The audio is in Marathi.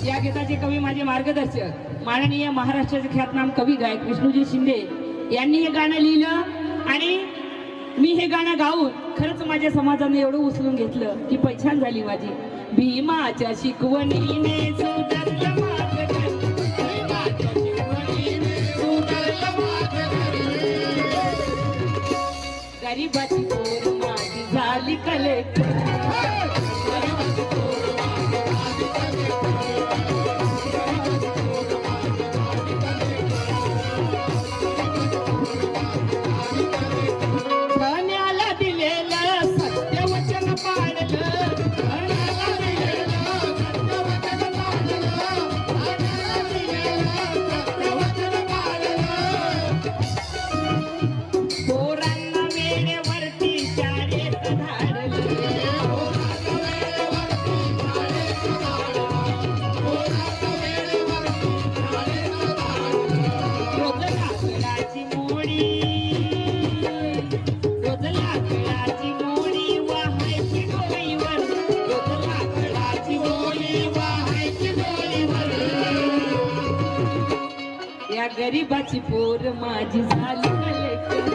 या गीताचे कवी माझे मार्गदर्शक माननीय महाराष्ट्राचे ख्यातनाम कवी गायक विष्णुजी शिंदे यांनी हे गाणं लिहिलं आणि मी हे गाणं गाऊन खरंच माझ्या समाजाने एवढं उचलून घेतलं की पहिचान झाली माझी. भीमाच्या शिकवणीने सुधारलं माझं घर, भीमाच्या शिकवणीने सुधारलं माझं घर. गरीबाची पोर माझी झाली कलेक्टर, गरीबाची पोर माझी झाली ठाण्याला दिलेलं सत्यवचन पाळलं, ठाण्याला दिलेलं सत्यवचन पाळलं, ठाण्याला दिलेलं सत्यवचन पाळलं. पोरांना वेळेवरती शाळेत धाडलं, पोरांना वेळेवरती शाळेत धाडलं, पोरांना वेळेवरती शाळेत धाडलं. रोज लाकडाची मोडी, रोज लाकडाची मोडी वाहायची डोईवर, रोज लाकडाची मोडी वाहायची डोईवर. या गरीबाची पोर माझी झाली कलेक्टर,